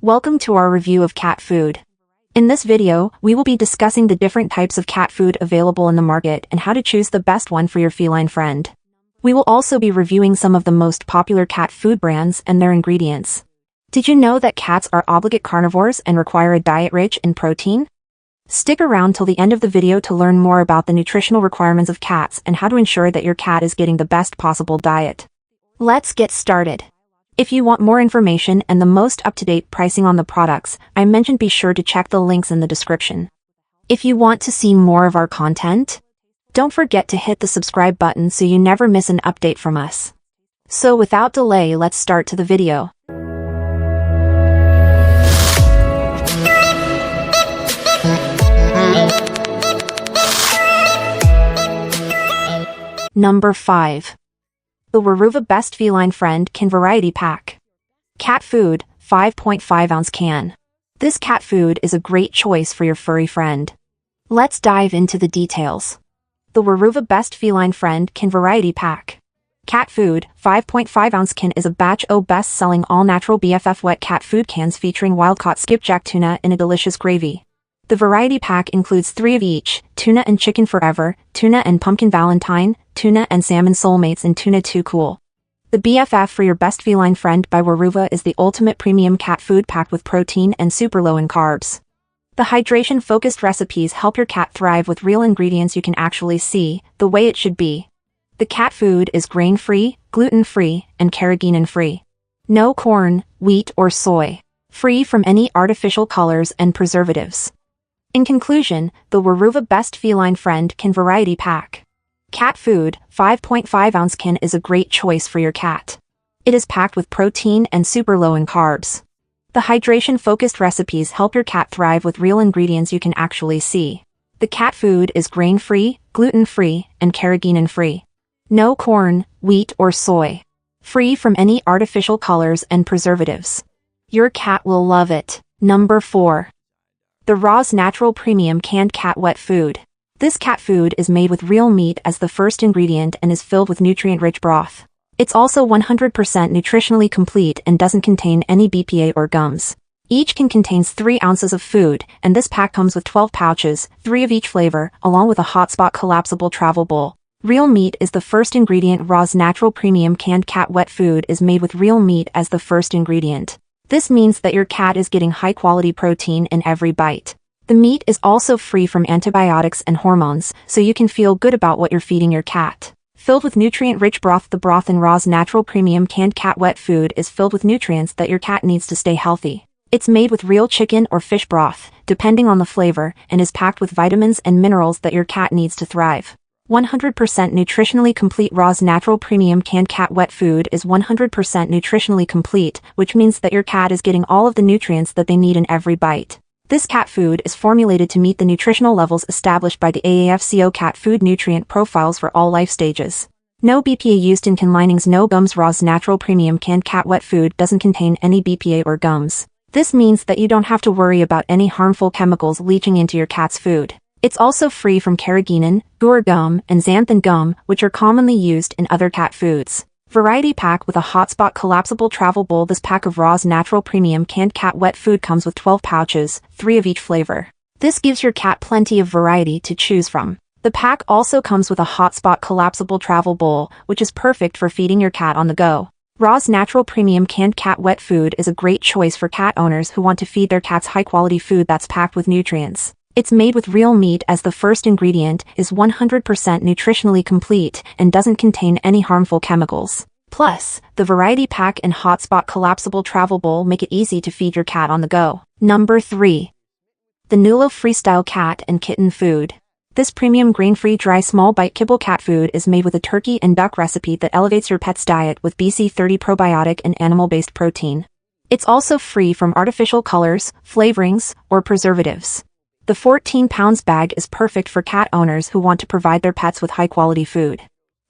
Welcome to our review of cat food. In this video, we will be discussing the different types of cat food available in the market and how to choose the best one for your feline friend. We will also be reviewing some of the most popular cat food brands and their ingredients. Did you know that cats are obligate carnivores and require a diet rich in protein? Stick around till the end of the video to learn more about the nutritional requirements of cats and how to ensure that your cat is getting the best possible diet. Let's get started. If you want more information and the most up-to-date pricing on the products I mentioned, be sure to check the links in the description. If you want to see more of our content, don't forget to hit the subscribe button so you never miss an update from us. So without delay, let's start to the video. Number 5. The Weruva Best Feline Friend Can Variety Pack. Cat Food, 5.5 ounce can. This cat food is a great choice for your furry friend. Let's dive into the details. The Weruva Best Feline Friend Can Variety Pack. Cat Food, 5.5 ounce can is a batch of best-selling all-natural BFF wet cat food cans featuring wild-caught skipjack tuna in a delicious gravy. The variety pack includes 3 of each: tuna and chicken forever, tuna and pumpkin valentine, tuna and salmon soulmates, and tuna too cool. The BFF for your best feline friend by Weruva is the ultimate premium cat food packed with protein and super low in carbs. The hydration-focused recipes help your cat thrive with real ingredients you can actually see, the way it should be. The cat food is grain-free, gluten-free, and carrageenan-free. No corn, wheat, or soy. Free from any artificial colors and preservatives. In conclusion, the Weruva Best Feline Friend Can Variety Pack. Cat Food, 5.5 ounce can is a great choice for your cat. It is packed with protein and super low in carbs. The hydration-focused recipes help your cat thrive with real ingredients you can actually see. The cat food is grain-free, gluten-free, and carrageenan-free. No corn, wheat, or soy. Free from any artificial colors and preservatives. Your cat will love it. Number 4. The Rawz Natural Premium Canned Cat Wet Food. This cat food is made with real meat as the first ingredient and is filled with nutrient-rich broth. It's also 100% nutritionally complete and doesn't contain any BPA or gums. Each can contains 3 ounces of food, and this pack comes with 12 pouches, 3 of each flavor, along with a hotspot collapsible travel bowl. Real meat is the first ingredient. Rawz Natural Premium Canned Cat Wet Food is made with real meat as the first ingredient. This means that your cat is getting high-quality protein in every bite. The meat is also free from antibiotics and hormones, so you can feel good about what you're feeding your cat. Filled with nutrient-rich broth. The broth in Rawz Natural Premium Canned Cat Wet Food is filled with nutrients that your cat needs to stay healthy. It's made with real chicken or fish broth, depending on the flavor, and is packed with vitamins and minerals that your cat needs to thrive. 100% nutritionally complete. Rawz Natural Premium Canned Cat Wet Food is 100% nutritionally complete, which means that your cat is getting all of the nutrients that they need in every bite. This cat food is formulated to meet the nutritional levels established by the AAFCO cat food nutrient profiles for all life stages. No BPA used in can linings. No gums. Rawz Natural Premium Canned Cat Wet Food doesn't contain any BPA or gums. This means that you don't have to worry about any harmful chemicals leaching into your cat's food. It's also free from carrageenan, guar gum, and xanthan gum, which are commonly used in other cat foods. Variety pack with a hotspot collapsible travel bowl. This pack of Rawz Natural Premium Canned Cat Wet Food comes with 12 pouches, 3 of each flavor. This gives your cat plenty of variety to choose from. The pack also comes with a hotspot collapsible travel bowl, which is perfect for feeding your cat on the go. Rawz Natural Premium Canned Cat Wet Food is a great choice for cat owners who want to feed their cats high-quality food that's packed with nutrients. It's made with real meat as the first ingredient, is 100% nutritionally complete, and doesn't contain any harmful chemicals. Plus, the variety pack and hotspot collapsible travel bowl make it easy to feed your cat on the go. Number 3. The Nulo Freestyle Cat and Kitten Food. This premium grain-free dry small bite kibble cat food is made with a turkey and duck recipe that elevates your pet's diet with BC30 probiotic and animal-based protein. It's also free from artificial colors, flavorings, or preservatives. The 14 pounds bag is perfect for cat owners who want to provide their pets with high-quality food.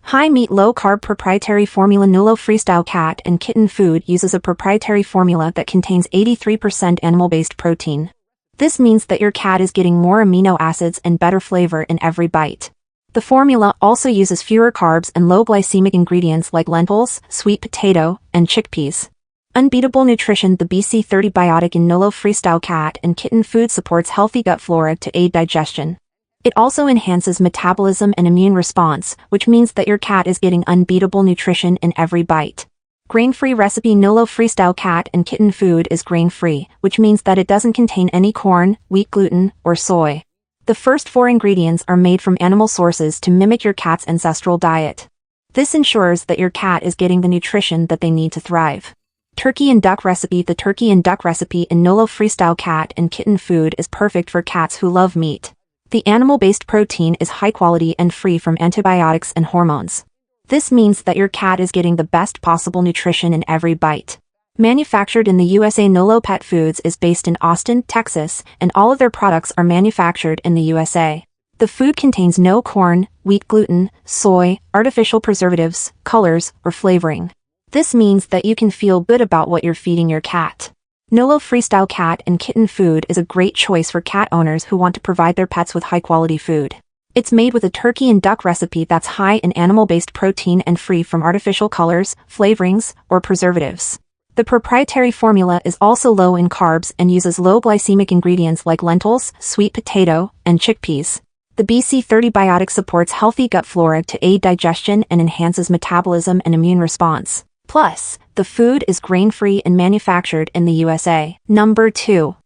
High-meat, low-carb proprietary formula. Nulo Freestyle Cat and Kitten Food uses a proprietary formula that contains 83% animal-based protein. This means that your cat is getting more amino acids and better flavor in every bite. The formula also uses fewer carbs and low glycemic ingredients like lentils, sweet potato, and chickpeas. Unbeatable nutrition. The BC30 biotic in Nulo Freestyle cat and kitten food supports healthy gut flora to aid digestion. It also enhances metabolism and immune response, which means that your cat is getting unbeatable nutrition in every bite. Grain-free recipe. Nulo Freestyle cat and kitten food is grain-free, which means that it doesn't contain any corn, wheat, gluten, or soy. The first 4 ingredients are made from animal sources to mimic your cat's ancestral diet. This ensures that your cat is getting the nutrition that they need to thrive. Turkey and duck recipe. The turkey and duck recipe in Nulo Freestyle cat and kitten food is perfect for cats who love meat. The animal-based protein is high quality and free from antibiotics and hormones. This means that your cat is getting the best possible nutrition in every bite. Manufactured in the USA. Nulo Pet Foods is based in Austin, Texas, and all of their products are manufactured in the USA. The food contains no corn, wheat, gluten, soy, artificial preservatives, colors, or flavoring. This means that you can feel good about what you're feeding your cat. Nulo Freestyle cat and kitten food is a great choice for cat owners who want to provide their pets with high-quality food. It's made with a turkey and duck recipe that's high in animal-based protein and free from artificial colors, flavorings, or preservatives. The proprietary formula is also low in carbs and uses low glycemic ingredients like lentils, sweet potato, and chickpeas. The BC30 biotic supports healthy gut flora to aid digestion and enhances metabolism and immune response. Plus, the food is grain-free and manufactured in the USA. Number 2.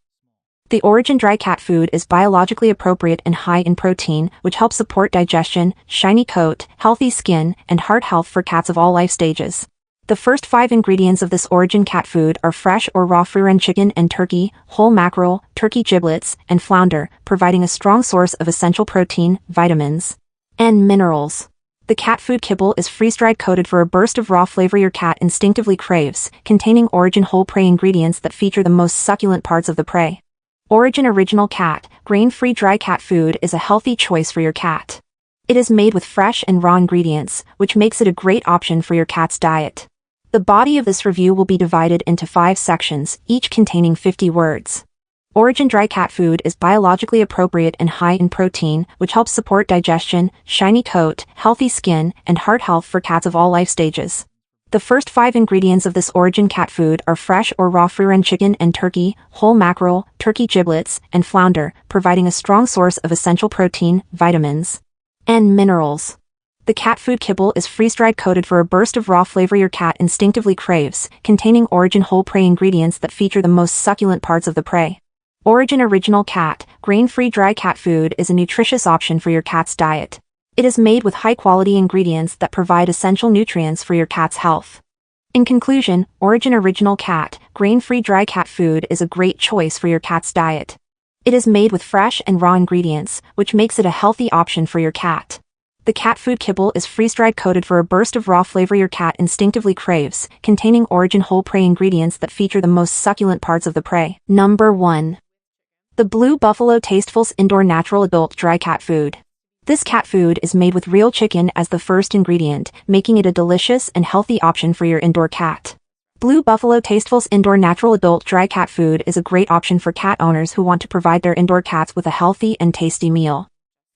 The ORIJEN dry cat food is biologically appropriate and high in protein, which helps support digestion, shiny coat, healthy skin, and heart health for cats of all life stages. The first 5 ingredients of this ORIJEN cat food are fresh or raw free-range chicken and turkey, whole mackerel, turkey giblets, and flounder, providing a strong source of essential protein, vitamins, and minerals. The cat food kibble is freeze-dried coated for a burst of raw flavor your cat instinctively craves, containing ORIJEN whole prey ingredients that feature the most succulent parts of the prey. ORIJEN Original Cat, grain-free dry cat food is a healthy choice for your cat. It is made with fresh and raw ingredients, which makes it a great option for your cat's diet. The body of this review will be divided into 5 sections, each containing 50 words. ORIJEN dry cat food is biologically appropriate and high in protein, which helps support digestion, shiny coat, healthy skin, and heart health for cats of all life stages. The first 5 ingredients of this ORIJEN cat food are fresh or raw free-range chicken and turkey, whole mackerel, turkey giblets, and flounder, providing a strong source of essential protein, vitamins, and minerals. The cat food kibble is freeze-dried coated for a burst of raw flavor your cat instinctively craves, containing ORIJEN whole prey ingredients that feature the most succulent parts of the prey. ORIJEN Original Cat, grain-free dry cat food is a nutritious option for your cat's diet. It is made with high-quality ingredients that provide essential nutrients for your cat's health. In conclusion, ORIJEN Original Cat, grain-free dry cat food is a great choice for your cat's diet. It is made with fresh and raw ingredients, which makes it a healthy option for your cat. The cat food kibble is freeze-dried coated for a burst of raw flavor your cat instinctively craves, containing ORIJEN whole prey ingredients that feature the most succulent parts of the prey. Number 1. The Blue Buffalo Tastefuls Indoor Natural Adult Dry Cat Food. This cat food is made with real chicken as the first ingredient, making it a delicious and healthy option for your indoor cat. Blue Buffalo Tastefuls Indoor Natural Adult Dry Cat Food is a great option for cat owners who want to provide their indoor cats with a healthy and tasty meal.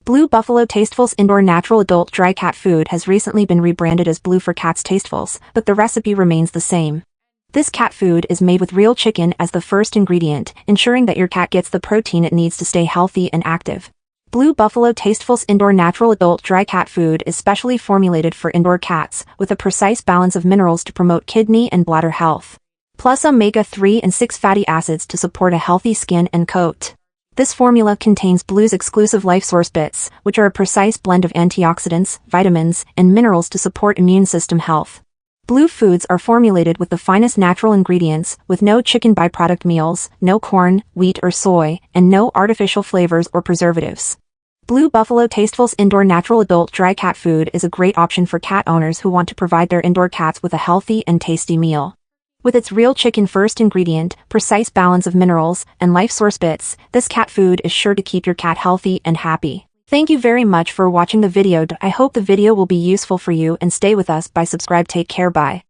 Blue Buffalo Tastefuls Indoor Natural Adult Dry Cat Food has recently been rebranded as Blue for Cats Tastefuls, but the recipe remains the same. This cat food is made with real chicken as the first ingredient, ensuring that your cat gets the protein it needs to stay healthy and active. Blue Buffalo Tastefuls Indoor Natural Adult Dry Cat Food is specially formulated for indoor cats, with a precise balance of minerals to promote kidney and bladder health, plus omega-3 and 6 fatty acids to support a healthy skin and coat. This formula contains Blue's exclusive Life Source Bits, which are a precise blend of antioxidants, vitamins, and minerals to support immune system health. Blue foods are formulated with the finest natural ingredients, with no chicken byproduct meals, no corn, wheat or soy, and no artificial flavors or preservatives. Blue Buffalo Tastefuls Indoor Natural Adult Dry Cat Food is a great option for cat owners who want to provide their indoor cats with a healthy and tasty meal. With its real chicken first ingredient, precise balance of minerals, and Life Source Bits, this cat food is sure to keep your cat healthy and happy. Thank you very much for watching the video. I hope the video will be useful for you and stay with us by subscribe. Take care. Bye.